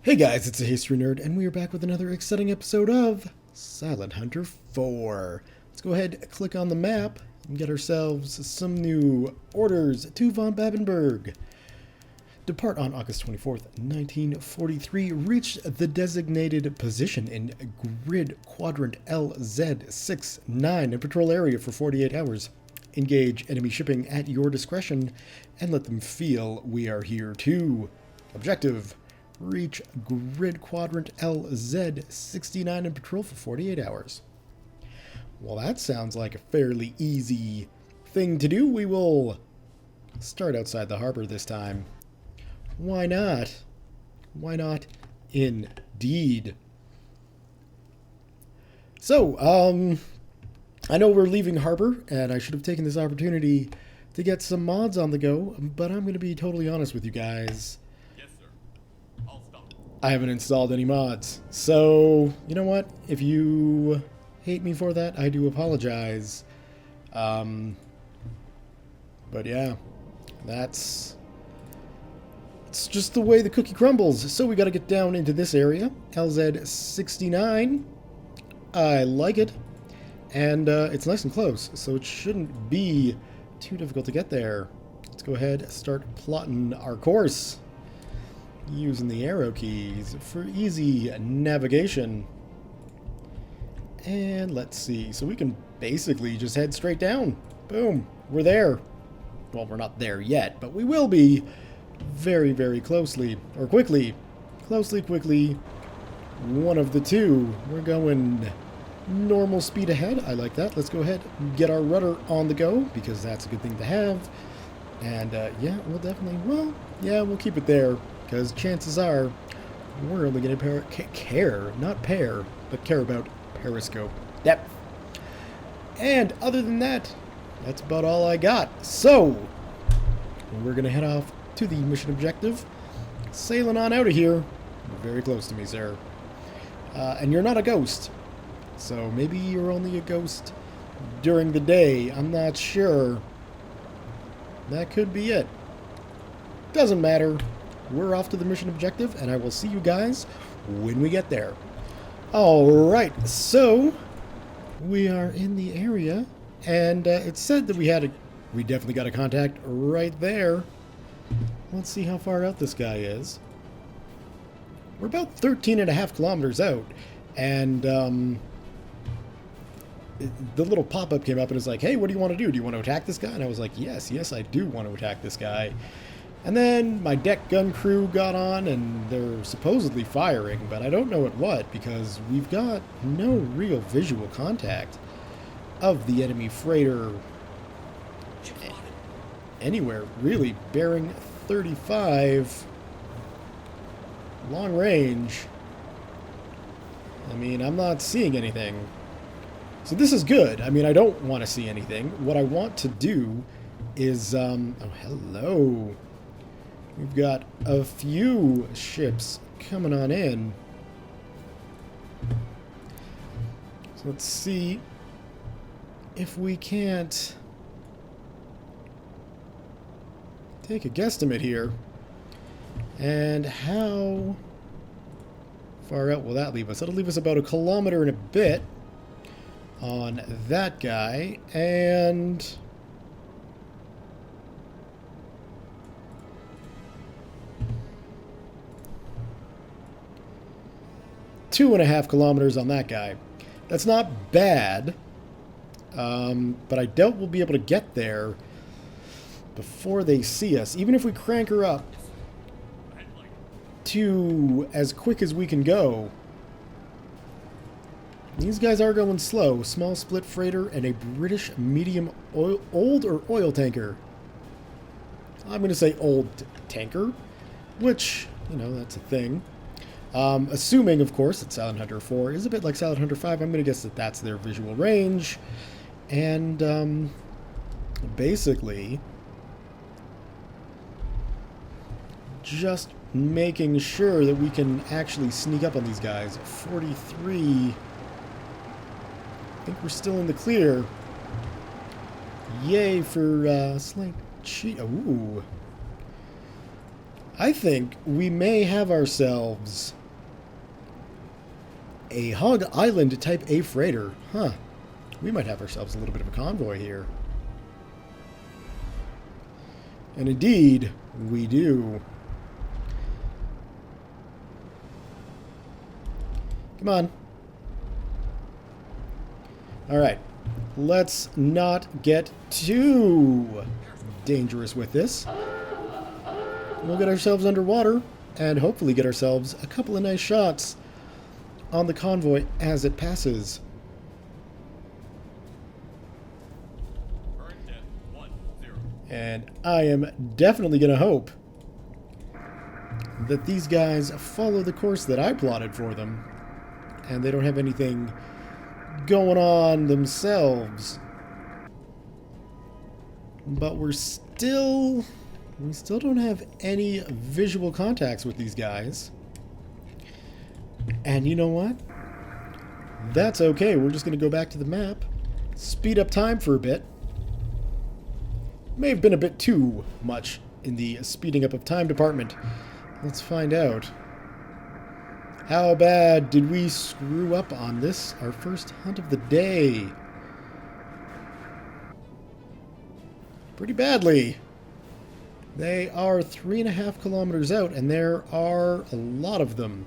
Hey guys, it's a History Nerd, and we are back with another exciting episode of Silent Hunter 4. Let's go ahead and click on the map and get ourselves some new orders to von Babenberg. Depart on August 24th, 1943. Reach the designated position in Grid Quadrant LZ69 and patrol area for 48 hours. Engage enemy shipping at your discretion and let them feel we are here too. Objective: reach Grid Quadrant LZ69 and patrol for 48 hours. Well, that sounds like a fairly easy thing to do. We will start outside the harbor this time. Why not? Why not? Indeed. So, I know we're leaving harbor, and I should have taken this opportunity to get some mods on the go, but I'm going to be totally honest with you guys. I haven't installed any mods. So, you know what? If you hate me for that, I do apologize. But yeah, it's just the way the cookie crumbles. So we got to get down into this area, LZ69. I like it. And it's nice and close, so it shouldn't be too difficult to get there. Let's go ahead and start plotting our course using the arrow keys for easy navigation. And let's see, so we can basically just head straight down. Boom, we're there. Well, we're not there yet, but we will be very, very quickly. Quickly, one of the two. We're going normal speed ahead. I like that. Let's go ahead and get our rudder on the go, because that's a good thing to have. And yeah, we'll keep it there, because chances are we're only going to care about periscope depth. And other than that, that's about all I got. So we're going to head off to the mission objective, sailing on out of here. You're very close to me, sir. And you're not a ghost. So maybe you're only a ghost during the day. I'm not sure. That could be it. Doesn't matter. We're off to the mission objective, and I will see you guys when we get there. Alright, so we are in the area, and it said that we definitely got a contact right there. Let's see how far out this guy is. We're about 13.5 kilometers out, and the little pop-up came up and was like, hey, what do you want to do? Do you want to attack this guy? And I was like, yes, I do want to attack this guy. And then my deck gun crew got on, and they're supposedly firing, but I don't know at what, because we've got no real visual contact of the enemy freighter anywhere, really. Bearing 35, long range. I mean, I'm not seeing anything. So this is good. I mean, I don't want to see anything. What I want to do is, oh, hello. We've got a few ships coming on in. So let's see if we can't take a guesstimate here. And how far out will that leave us? That'll leave us about 1 kilometer and a bit on that guy, and 2.5 kilometers on that guy. That's not bad, but I doubt we'll be able to get there before they see us. Even if we crank her up to as quick as we can go, these guys are going slow. Small split freighter and a British medium oil tanker. I'm going to say old tanker, which, you know, that's a thing. Assuming, of course, that Silent Hunter 4 is a bit like Silent Hunter 5, I'm going to guess that that's their visual range. And basically, just making sure that we can actually sneak up on these guys. 43... I think we're still in the clear. Yay for slight cheat. Ooh. I think we may have ourselves A Hog Island Type A freighter. Huh. We might have ourselves a little bit of a convoy here. And indeed, we do. Come on. Alright. Let's not get too dangerous with this. We'll get ourselves underwater and hopefully get ourselves a couple of nice shots on the convoy as it passes. And I am definitely going to hope that these guys follow the course that I plotted for them and they don't have anything going on themselves. But we still don't have any visual contacts with these guys. And you know what? That's okay. We're just going to go back to the map, speed up time for a bit. May have been a bit too much in the speeding up of time department. Let's find out. How bad did we screw up on this, our first hunt of the day? Pretty badly. They are 3.5 kilometers out, and there are a lot of them.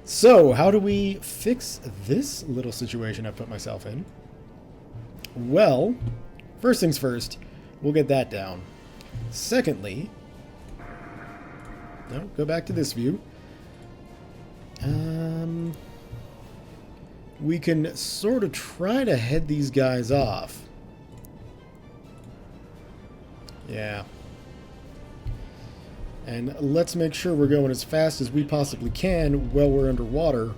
So, how do we fix this little situation I've put myself in? Well, first things first, we'll get that down. Secondly, no, go back to this view. We can sort of try to head these guys off. Yeah. And let's make sure we're going as fast as we possibly can while we're underwater.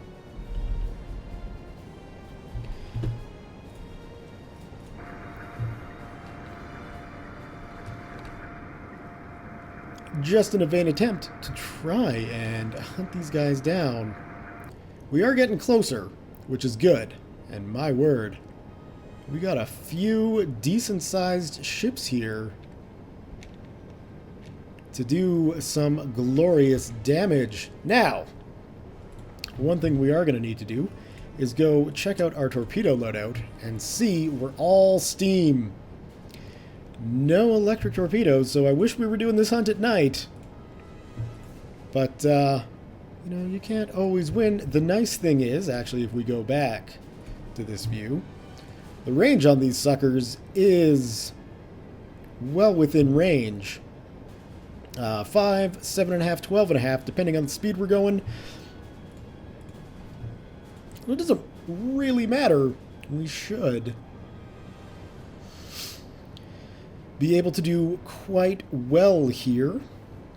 Just in a vain attempt to try and hunt these guys down. We are getting closer, which is good. And my word, we got a few decent-sized ships here to do some glorious damage. Now, one thing we are going to need to do is go check out our torpedo loadout and see we're all steam. No electric torpedoes, so I wish we were doing this hunt at night. But, you know, you can't always win. The nice thing is, actually, if we go back to this view, the range on these suckers is well within range. 5, 7.5, 12.5, depending on the speed we're going. It doesn't really matter. We should be able to do quite well here.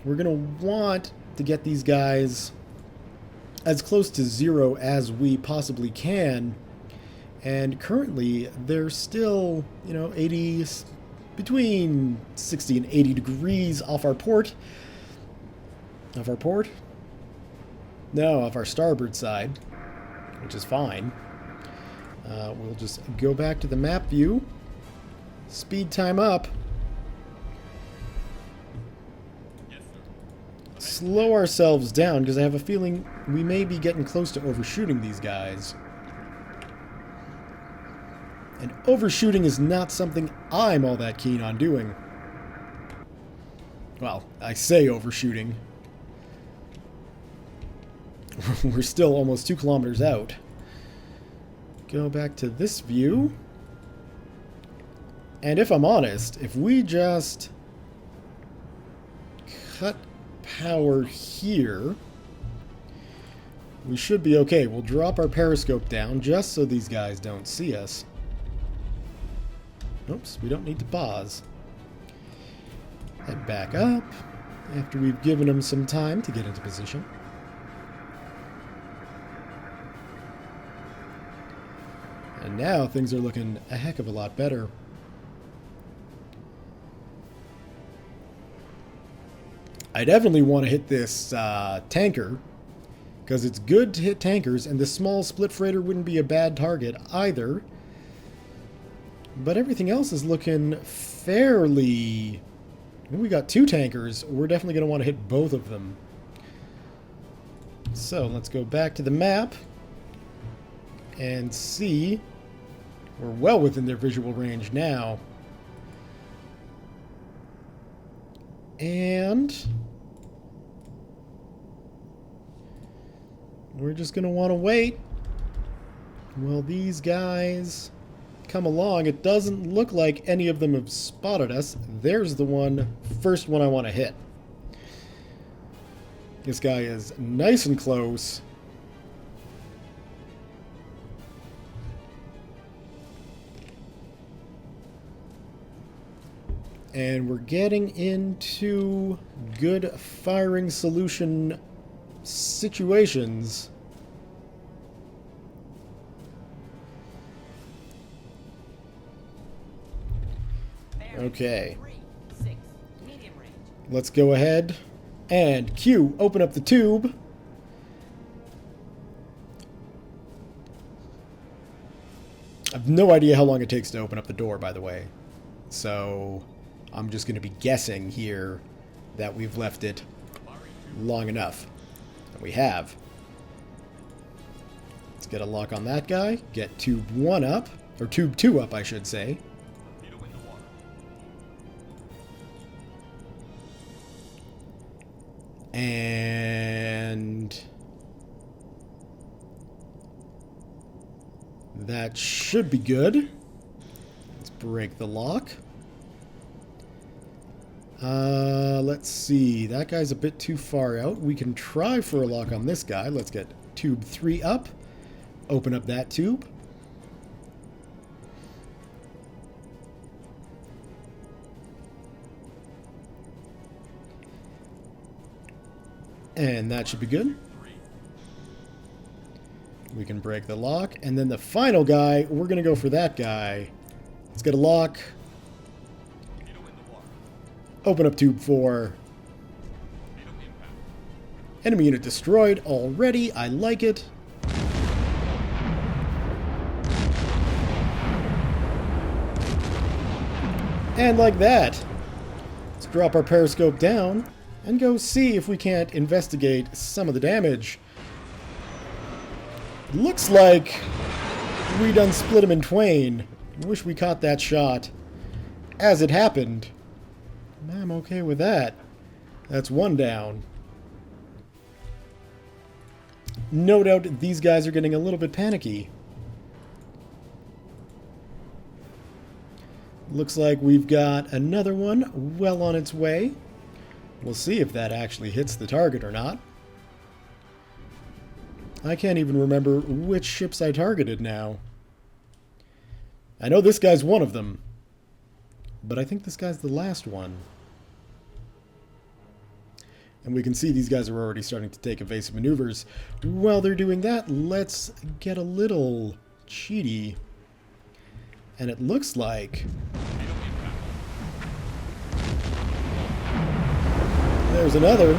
We're going to want to get these guys as close to zero as we possibly can. And currently, they're still, you know, 80, between 60 and 80 degrees off our port. Off our port? No, off our starboard side, which is fine. We'll just go back to the map view. Speed time up. Slow ourselves down, because I have a feeling we may be getting close to overshooting these guys. And overshooting is not something I'm all that keen on doing. Well, I say overshooting. We're still almost 2 kilometers out. Go back to this view. And if I'm honest, if we just cut power here, we should be okay. We'll drop our periscope down just so these guys don't see us. Oops, we don't need to pause. Head back up after we've given them some time to get into position. And now things are looking a heck of a lot better. I definitely want to hit this tanker, because it's good to hit tankers, and the small split freighter wouldn't be a bad target either. But everything else is looking fairly... We got 2 tankers. We're definitely going to want to hit both of them. So let's go back to the map. and C. We're well within their visual range now. And we're just going to want to wait. Well, these guys come along. It doesn't look like any of them have spotted us. There's the first one I want to hit. This guy is nice and close. And we're getting into good firing solution situations. Okay. Let's go ahead and Q, open up the tube. I have no idea how long it takes to open up the door, by the way. So I'm just going to be guessing here that we've left it long enough. And we have. Let's get a lock on that guy. Get tube 1 up. Or tube 2 up, I should say. And that should be good. Let's break the lock. Let's see. That guy's a bit too far out. We can try for a lock on this guy. Let's get tube 3 up. Open up that tube. And that should be good. We can break the lock. And then the final guy, we're going to go for that guy. Let's get a lock. Open up tube 4. Enemy unit destroyed already. I like it. And like that. Let's drop our periscope down and go see if we can't investigate some of the damage. Looks like we done split him in twain. Wish we caught that shot as it happened. I'm okay with that. That's 1 down. No doubt these guys are getting a little bit panicky. Looks like we've got another one well on its way. We'll see if that actually hits the target or not. I can't even remember which ships I targeted now. I know this guy's one of them, but I think this guy's the last one. And we can see these guys are already starting to take evasive maneuvers. While they're doing that, let's get a little cheaty. And it looks like there's another.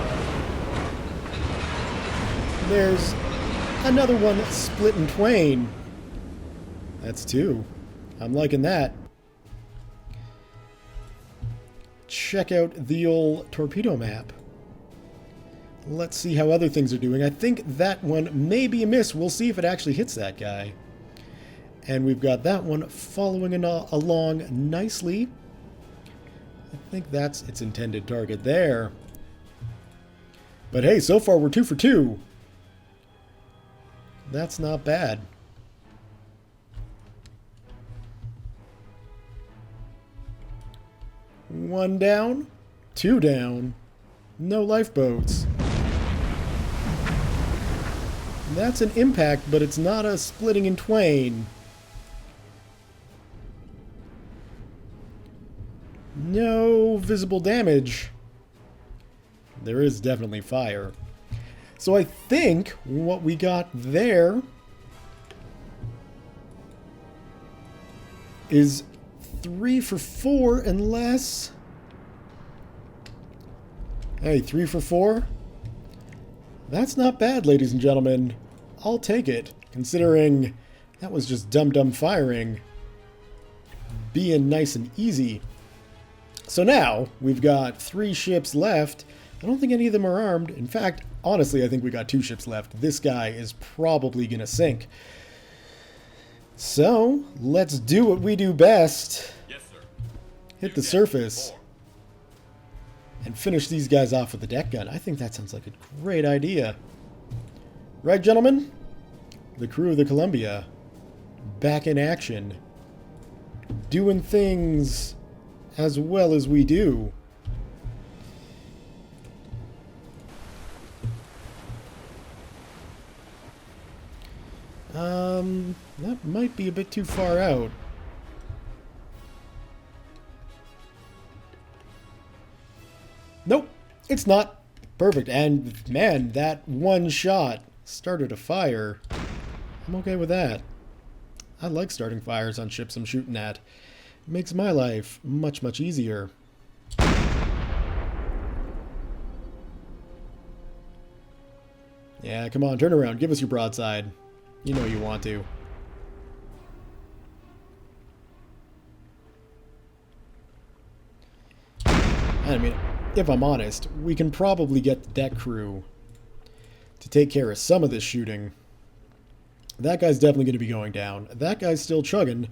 There's another one split in twain. That's 2. I'm liking that. Check out the old torpedo map. Let's see how other things are doing. I think that one may be a miss. We'll see if it actually hits that guy. And we've got that one following along nicely. I think that's its intended target there. But hey, so far we're 2 for 2. That's not bad. One down, 2 down, no lifeboats. That's an impact, but it's not a splitting in twain. No visible damage. There is definitely fire. So I think what we got there is 3 for 4 unless... Hey, 3 for 4? That's not bad, ladies and gentlemen. I'll take it, considering that was just dumb firing. Being nice and easy. So now, we've got 3 ships left. I don't think any of them are armed. In fact, honestly, I think we got 2 ships left. This guy is probably going to sink. So, let's do what we do best. Yes, sir. Hit the surface and finish these guys off with the deck gun. I think that sounds like a great idea. Right, gentlemen? The crew of the Columbia, back in action, doing things as well as we do. That might be a bit too far out. Nope, it's not. Perfect. And man, that one shot started a fire. I'm okay with that. I like starting fires on ships I'm shooting at. It makes my life much, much easier. Yeah, come on, turn around. Give us your broadside. You know you want to. I mean, if I'm honest, we can probably get the deck crew to take care of some of this shooting. That guy's definitely going to be going down. That guy's still chugging.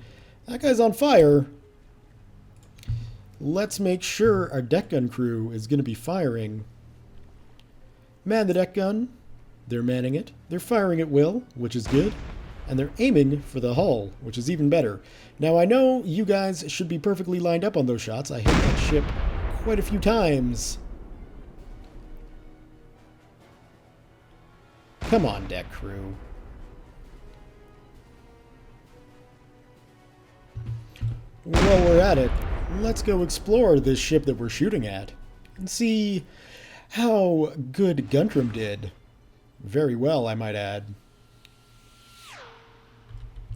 That guy's on fire. Let's make sure our deck gun crew is going to be firing. Man the deck gun. They're manning it. They're firing at will, which is good. And they're aiming for the hull, which is even better. Now, I know you guys should be perfectly lined up on those shots. I hit that ship quite a few times. Come on, deck crew. While we're at it, let's go explore this ship that we're shooting at and see how good Guntram did. Very well, I might add.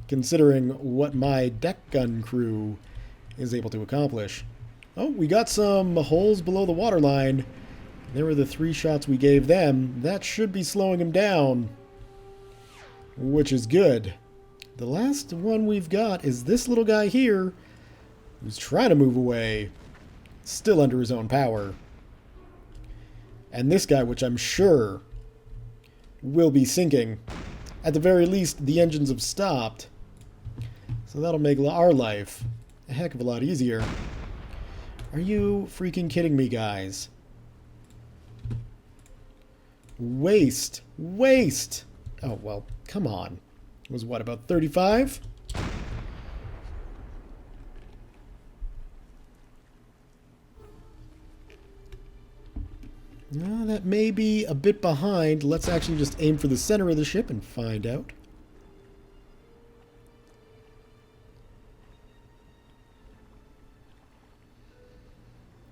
Considering what my deck gun crew is able to accomplish. Oh, we got some holes below the waterline. There were the 3 shots we gave them. That should be slowing him down, which is good. The last one we've got is this little guy here, who's trying to move away, still under his own power. And this guy, which I'm sure will be sinking. At the very least, the engines have stopped. So that'll make our life a heck of a lot easier. Are you freaking kidding me, guys? Waste. Waste! Oh, well, come on. It was what, about 35? That may be a bit behind. Let's actually just aim for the center of the ship and find out.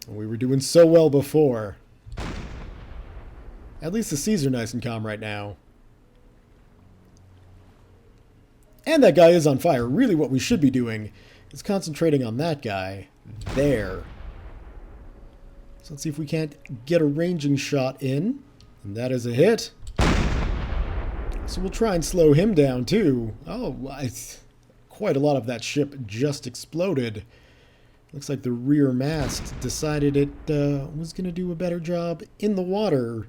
We were doing so well before. At least the seas are nice and calm right now. And that guy is on fire. Really what we should be doing is concentrating on that guy there. So let's see if we can't get a ranging shot in. And that is a hit. So we'll try and slow him down too. Oh, quite a lot of that ship just exploded. Looks like the rear mast decided it was going to do a better job in the water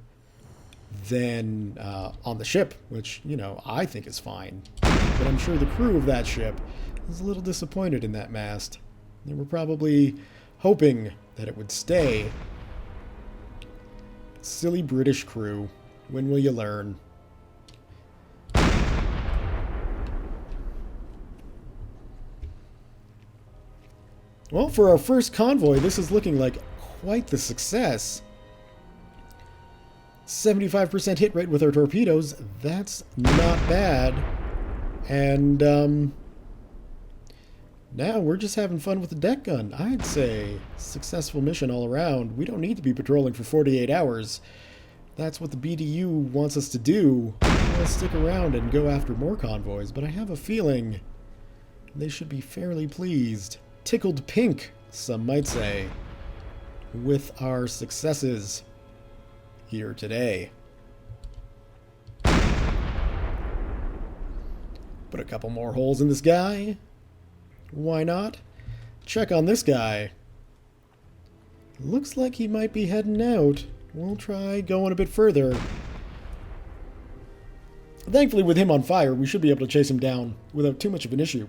than on the ship, which, you know, I think is fine. But I'm sure the crew of that ship was a little disappointed in that mast. They were probably hoping that it would stay. Silly British crew. When will you learn? Well, for our first convoy, this is looking like quite the success. 75% hit rate with our torpedoes. That's not bad. And now we're just having fun with the deck gun. I'd say successful mission all around. We don't need to be patrolling for 48 hours. That's what the BDU wants us to do. We'll stick around and go after more convoys, but I have a feeling they should be fairly pleased. Tickled pink, some might say, with our successes here today. Put a couple more holes in this guy. Why not? Check on this guy. Looks like he might be heading out. We'll try going a bit further. Thankfully, with him on fire, we should be able to chase him down without too much of an issue.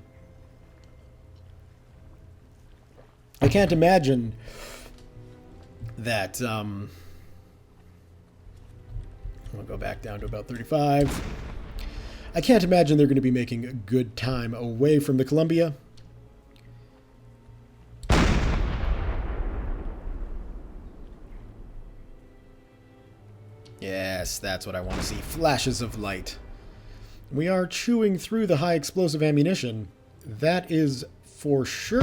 I can't imagine that, I'm going to go back down to about 35. I can't imagine they're going to be making a good time away from the Columbia. Yes, that's what I want to see. Flashes of light. We are chewing through the high explosive ammunition. That is for sure.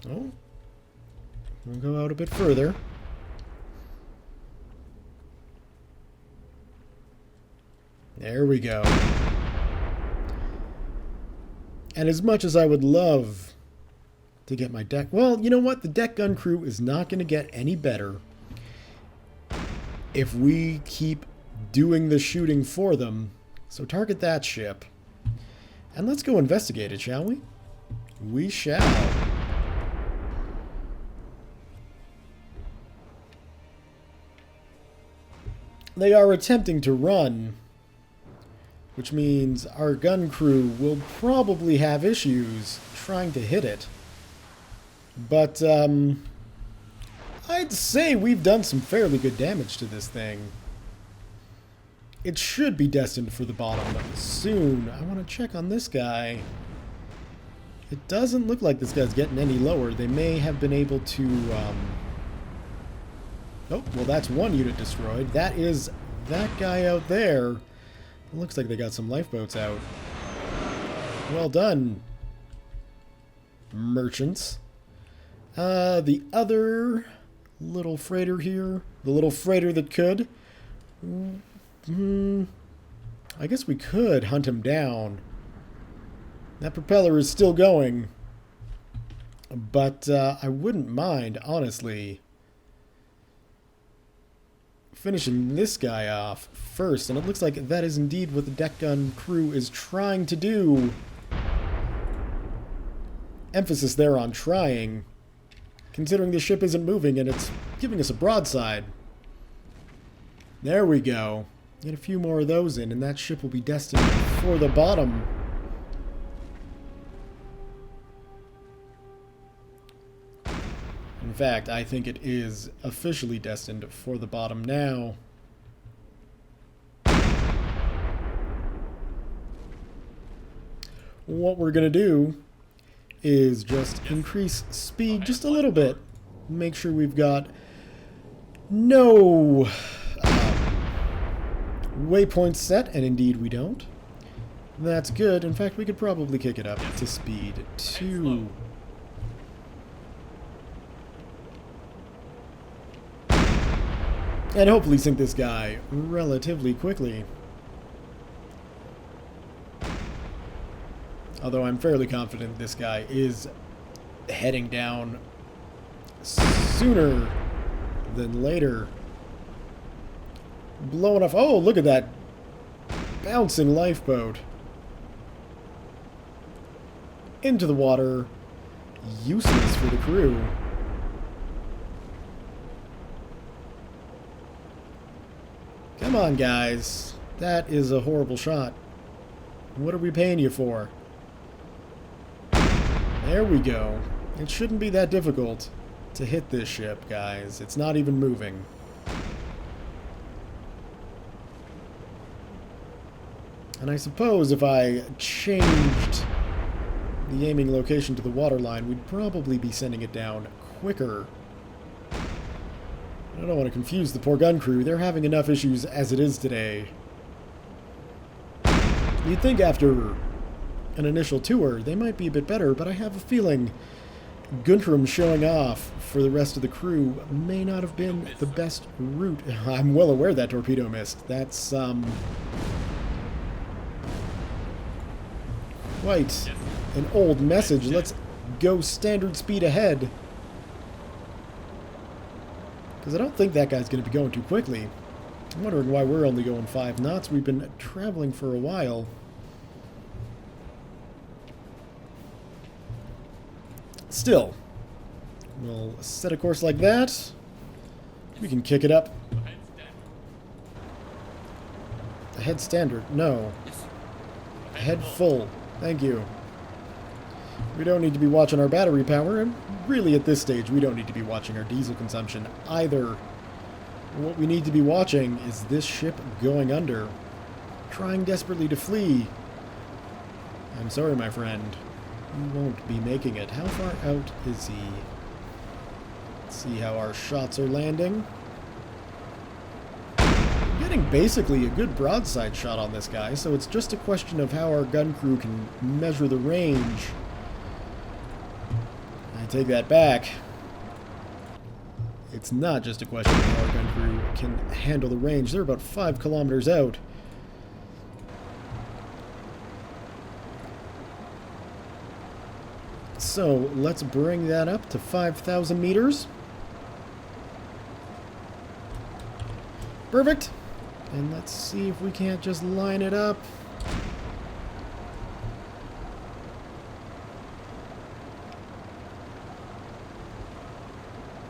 Oh. We'll go out a bit further. There we go. And as much as I would love to get my deck... Well, you know what? The deck gun crew is not going to get any better if we keep doing the shooting for them. So target that ship. And let's go investigate it, shall we? We shall. They are attempting to run, which means our gun crew will probably have issues trying to hit it. But, I'd say we've done some fairly good damage to this thing. It should be destined for the bottom soon. I want to check on this guy. It doesn't look like this guy's getting any lower. They may have been able to, Oh, well, that's one unit destroyed. That is that guy out there. It looks like they got some lifeboats out. Well done, merchants. The other little freighter here, the little freighter that could. I guess we could hunt him down. That propeller is still going. But I wouldn't mind, honestly, finishing this guy off first. And it looks like that is indeed what the deck gun crew is trying to do. Emphasis there on trying, considering the ship isn't moving and it's giving us a broadside. There we go. Get a few more of those in and that ship will be destined for the bottom. In fact, I think it is officially destined for the bottom now. What we're going to do is just increase speed just a little bit. Make sure we've got no waypoints set, and indeed we don't. That's good. In fact, we could probably kick it up to speed 2. And hopefully sink this guy relatively quickly. Although I'm fairly confident this guy is heading down sooner than later. Blowing off. Oh, look at that bouncing lifeboat. Into the water. Useless for the crew. Come on, guys. That is a horrible shot. What are we paying you for? There we go. It shouldn't be that difficult to hit this ship, guys. It's not even moving. And I suppose if I changed the aiming location to the waterline, we'd probably be sending it down quicker. I don't want to confuse the poor gun crew. They're having enough issues as it is today. You'd think after an initial tour, they might be a bit better, but I have a feeling Guntram showing off for the rest of the crew may not have been the best route. I'm well aware that torpedo missed. That's, quite an old message. Let's go standard speed ahead. Because I don't think that guy's going to be going too quickly. I'm wondering why we're only going 5 knots. We've been traveling for a while. Still, We'll set a course like that. We can kick it up. Ahead standard. No. Ahead full. Thank you. We don't need to be watching our battery power, and really at this stage we don't need to be watching our diesel consumption either. What we need to be watching is this ship going under, trying desperately to flee. I'm sorry, my friend. You won't be making it. How far out is he? Let's see how our shots are landing. We're getting basically a good broadside shot on this guy, so it's just a question of how our gun crew can measure the range. I take that back. It's not just a question of how our gun crew can handle the range. They're about 5 kilometers out. So let's bring that up to 5,000 meters. Perfect. And let's see if we can't just line it up.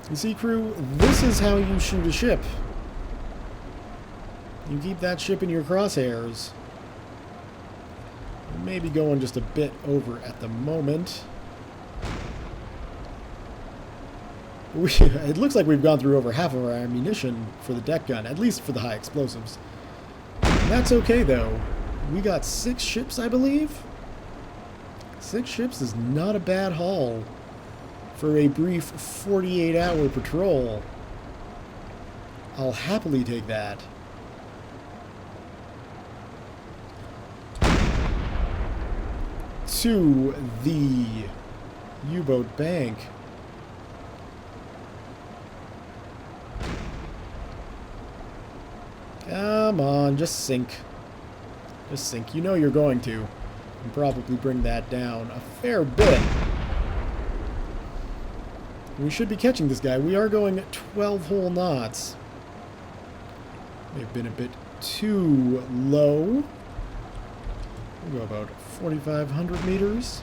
You see, crew, this is how you shoot a ship. You keep that ship in your crosshairs. Maybe going just a bit over at the moment. It looks like we've gone through over half of our ammunition for the deck gun, at least for the high explosives. That's okay, though. We got 6 ships, I believe? 6 ships is not a bad haul for a brief 48-hour patrol. I'll happily take that. To the U-boat bank. Come on, just sink. Just sink. You know you're going to. And probably bring that down a fair bit. We should be catching this guy. We are going 12 whole knots. May have been a bit too low. We'll go about 4,500 meters.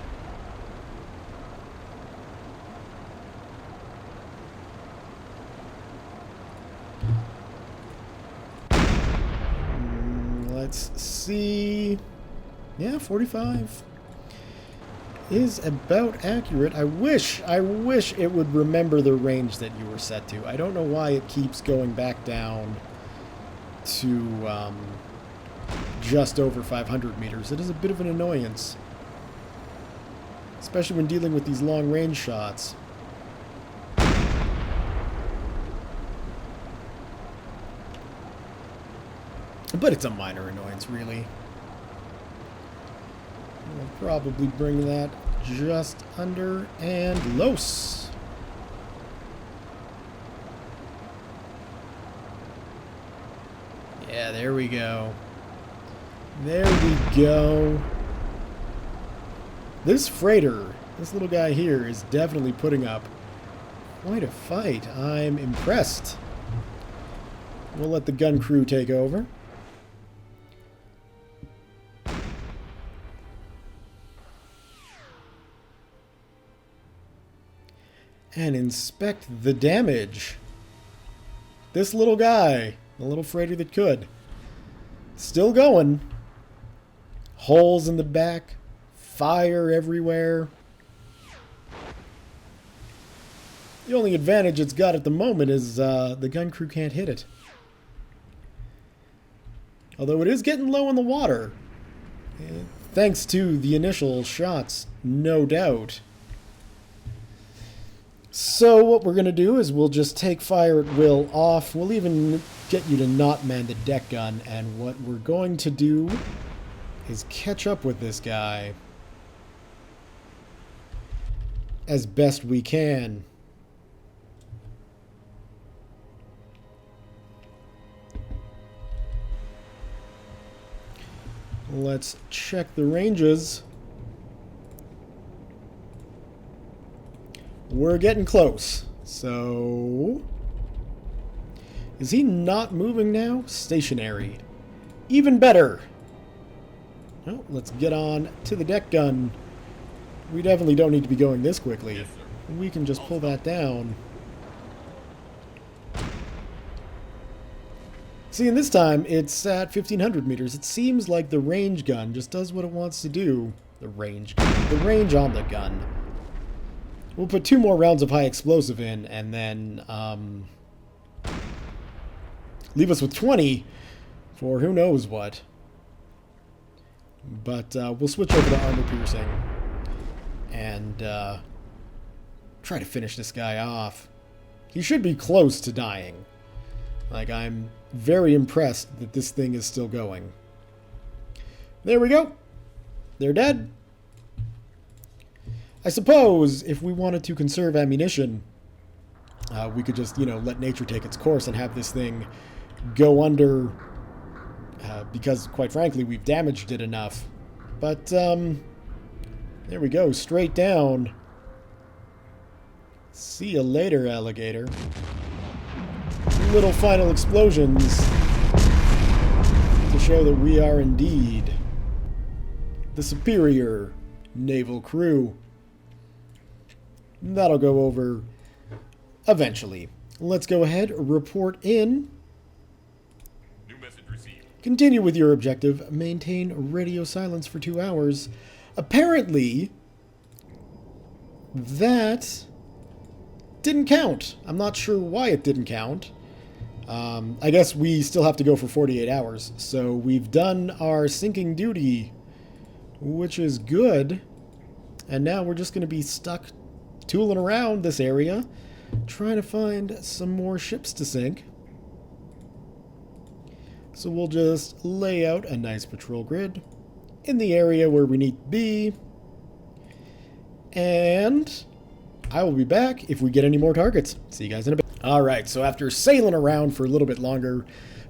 Let's see. Yeah, 45 is about accurate. I wish it would remember the range that you were set to. I don't know why it keeps going back down to just over 500 meters. It is a bit of an annoyance, especially when dealing with these long range shots. But it's a minor annoyance, really. We'll probably bring that just under and los. Yeah, there we go. There we go. This freighter, this little guy here, is definitely putting up quite a fight. I'm impressed. We'll let the gun crew take over. And inspect the damage. This little guy, the little freighter that could, still going. Holes in the back, fire everywhere. The only advantage it's got at the moment is the gun crew can't hit it. Although it is getting low in the water. Thanks to the initial shots, no doubt. So what we're going to do is we'll just take fire at will off. We'll even get you to not man the deck gun. And what we're going to do is catch up with this guy as best we can. Let's check the ranges. We're getting close. So, is he not moving now? Stationary. Even better. Well, let's get on to the deck gun. We definitely don't need to be going this quickly. Yes, sir. we can just pull that down. See, and this time it's at 1500 meters. It seems like the range gun just does what it wants to do. The range on the gun. We'll put 2 more rounds of high explosive in, and then leave us with 20 for who knows what. But we'll switch over to armor piercing and try to finish this guy off. He should be close to dying. Like, I'm very impressed that this thing is still going. There we go. They're dead. I suppose if we wanted to conserve ammunition, we could just, let nature take its course and have this thing go under, because, quite frankly, we've damaged it enough. But, there we go, straight down. See you later, alligator. Little final explosions to show that we are indeed the superior naval crew. That'll go over eventually. Let's go ahead, report in. New message received. Continue with your objective. Maintain radio silence for 2 hours. Apparently, that didn't count. I'm not sure why it didn't count. I guess we still have to go for 48 hours. So we've done our sinking duty, which is good. And now we're just going to be stuck tooling around this area, trying to find some more ships to sink. So we'll just lay out a nice patrol grid in the area where we need to be. And I will be back if we get any more targets. See you guys in a bit. Alright, so after sailing around for a little bit longer,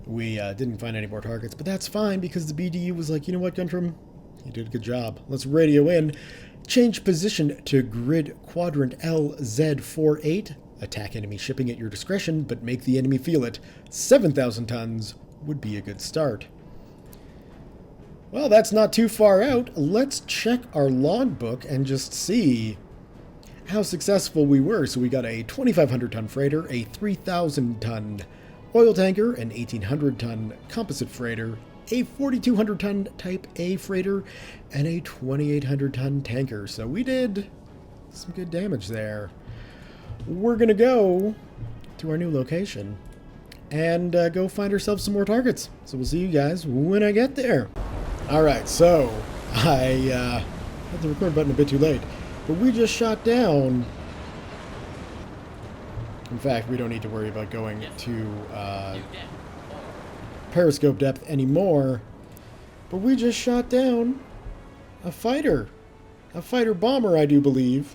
we didn't find any more targets, but that's fine because the BDU was like, you know what, Guntram? You did a good job. Let's radio in. Change position to grid quadrant LZ48. Attack enemy shipping at your discretion, but make the enemy feel it. 7,000 tons would be a good start. Well, that's not too far out. Let's check our logbook and just see how successful we were. So we got a 2,500 ton freighter, a 3,000 ton oil tanker, an 1,800 ton composite freighter, a 4,200 ton type A freighter, and a 2,800 ton tanker. So we did some good damage there. We're gonna go to our new location and go find ourselves some more targets. So we'll see you guys when I get there. Alright, so I hit the record button a bit too late. But we just shot down. In fact, we don't need to worry about going to periscope depth anymore. But we just shot down a fighter bomber, I do believe.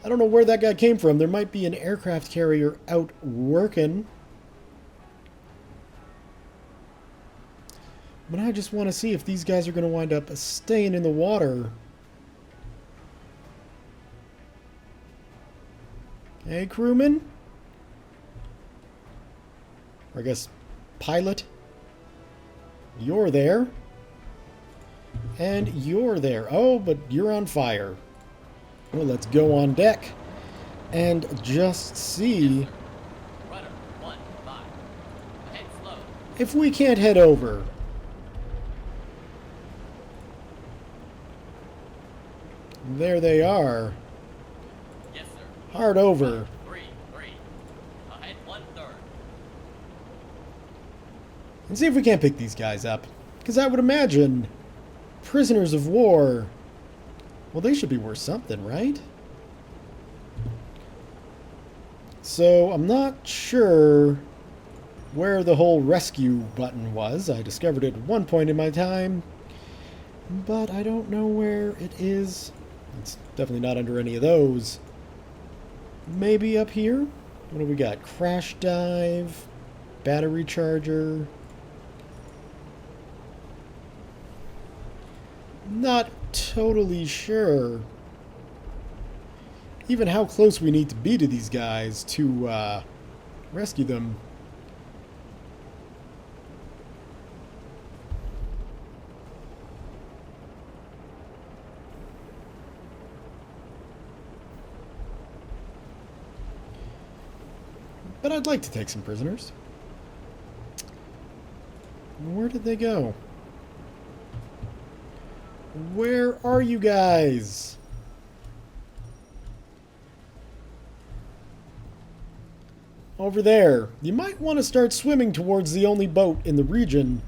I don't know where that guy came from. There might be an aircraft carrier out working. But I just want to see if these guys are going to wind up staying in the water. Hey, crewman? Or I guess pilot? You're there. And you're there. Oh, but you're on fire. Well, let's go on deck and just see if we can't head over. There they are. Yes, sir. Hard over. 3. Ahead 1/3. And see if we can't pick these guys up. Because I would imagine prisoners of war, well, they should be worth something, right? So I'm not sure where the whole rescue button was. I discovered it at one point in my time, but I don't know where it is. It's definitely not under any of those. Maybe up here? What do we got? Crash dive, battery charger. Not totally sure even how close we need to be to these guys to rescue them. but I'd like to take some prisoners. Where did they go? Where are you guys? Over there. You might want to start swimming towards the only boat in the region.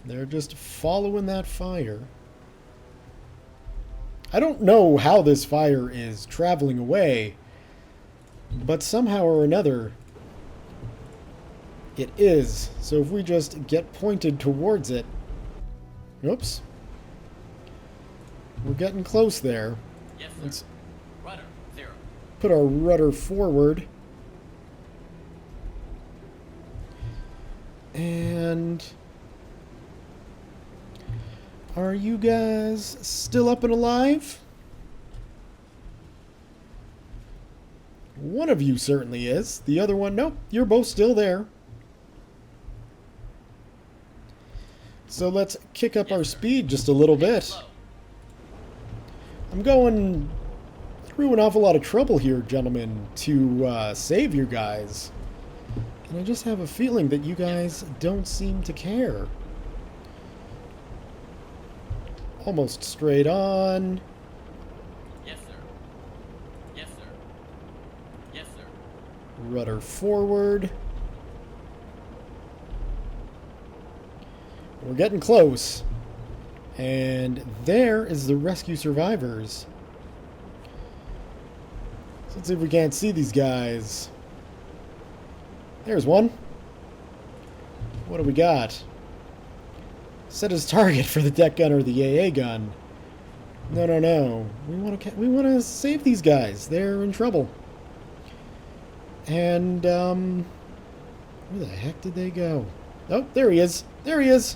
They're just following that fire. I don't know how this fire is traveling away, but somehow or another, it is. So if we just get pointed towards it... Oops. We're getting close there. Yes, sir. Let's Rudder, 0. put our rudder forward. And... are you guys still up and alive? One of you certainly is. The other one, nope, you're both still there. So let's kick up our speed just a little bit. Slow. I'm going through an awful lot of trouble here, gentlemen, to save you guys. And I just have a feeling that you guys don't seem to care. Almost straight on. Yes, sir. Yes, sir. Yes, sir. Rudder forward. We're getting close. And there is the rescue survivors. So let's see if we can't see these guys. There's one. What do we got? Set as target for the deck gun or the AA gun. No, no, no. We want to save these guys. They're in trouble. And where the heck did they go? Oh, there he is. There he is.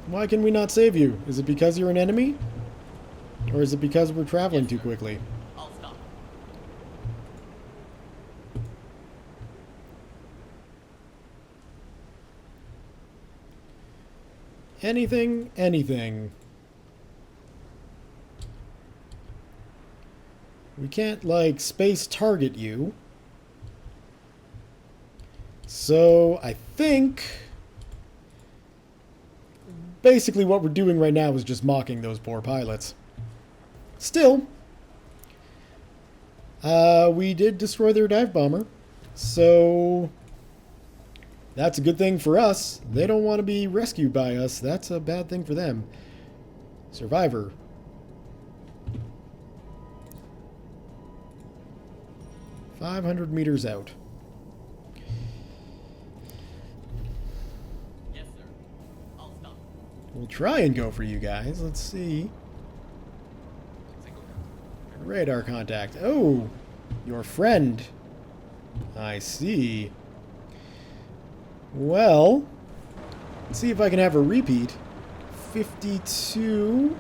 Why can we not save you? Is it because you're an enemy? Or is it because we're traveling too quickly? I'll stop. Anything, anything. We can't, like, space target you. So, I think... basically what we're doing right now is just mocking those poor pilots. Still, we did destroy their dive bomber, so that's a good thing for us. They don't want to be rescued by us. That's a bad thing for them. Survivor. "500 meters out." Yes, sir. I'll stop. We'll try and go for you guys. Let's see. Radar contact. Oh, your friend. I see. Well, let's see if I can have a repeat. 52.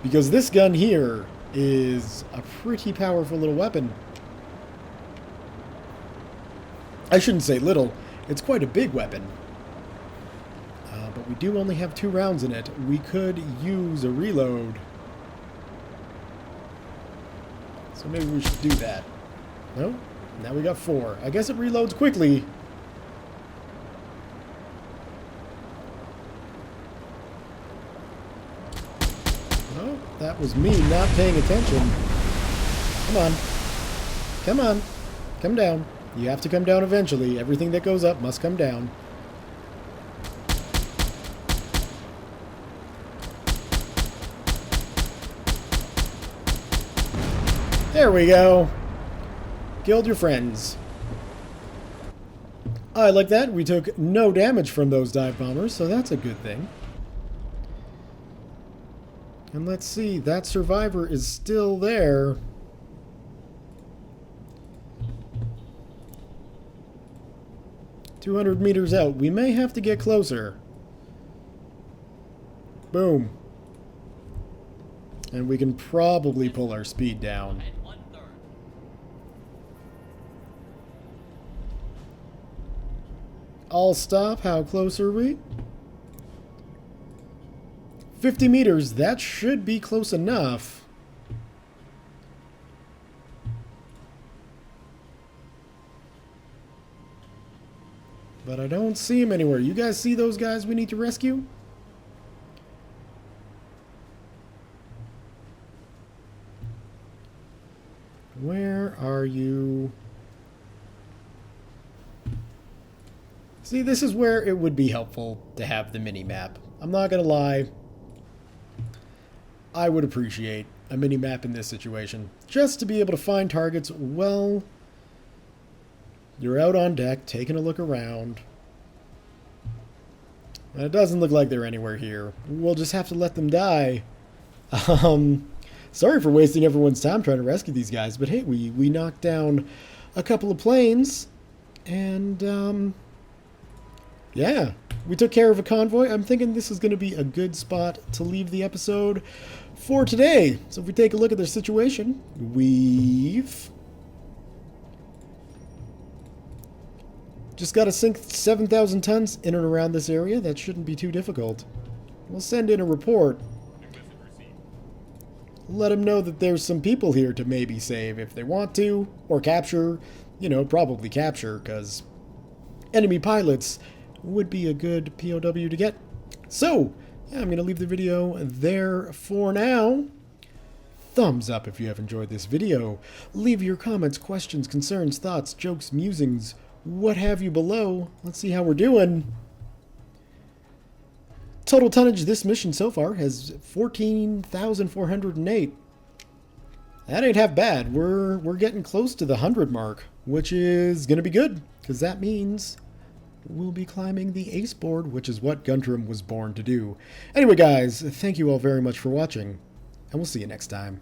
Because this gun here is a pretty powerful little weapon. I shouldn't say little. It's quite a big weapon. But we do only have 2 rounds in it. We could use a reload. So maybe we should do that. No? Now we got 4. I guess it reloads quickly. Oh, that was me not paying attention. Come on. Come on. Come down. You have to come down eventually. Everything that goes up must come down. There we go. Killed your friends. I like that. We took no damage from those dive bombers, so that's a good thing. And let's see, that survivor is still there. "200 meters out. We may have to get closer." Boom. And we can probably pull our speed down. At 1/3. I'll stop. How close are we? 50 meters, that should be close enough. But I don't see him anywhere. You guys see those guys we need to rescue? Where are you? See, this is where it would be helpful to have the mini-map. I'm not gonna lie. I would appreciate a mini-map in this situation. Just to be able to find targets well. You're out on deck, taking a look around. And it doesn't look like they're anywhere here. We'll just have to let them die. Sorry for wasting everyone's time trying to rescue these guys, but hey, we knocked down a couple of planes, and yeah, we took care of a convoy. I'm thinking this is going to be a good spot to leave the episode for today. So if we take a look at their situation, we've just got to sink 7,000 tons in and around this area. That shouldn't be too difficult. We'll send in a report. New message received. Let them know that there's some people here to maybe save if they want to, or capture. You know, probably capture, because enemy pilots would be a good POW to get. So, yeah, I'm going to leave the video there for now. Thumbs up if you have enjoyed this video. Leave your comments, questions, concerns, thoughts, jokes, musings, what have you below. Let's see how we're doing. Total tonnage this mission so far has 14,408. That ain't half bad. We're getting close to the 100 mark, which is going to be good, because that means we'll be climbing the ace board, which is what Guntram was born to do. Anyway, guys, thank you all very much for watching, and we'll see you next time.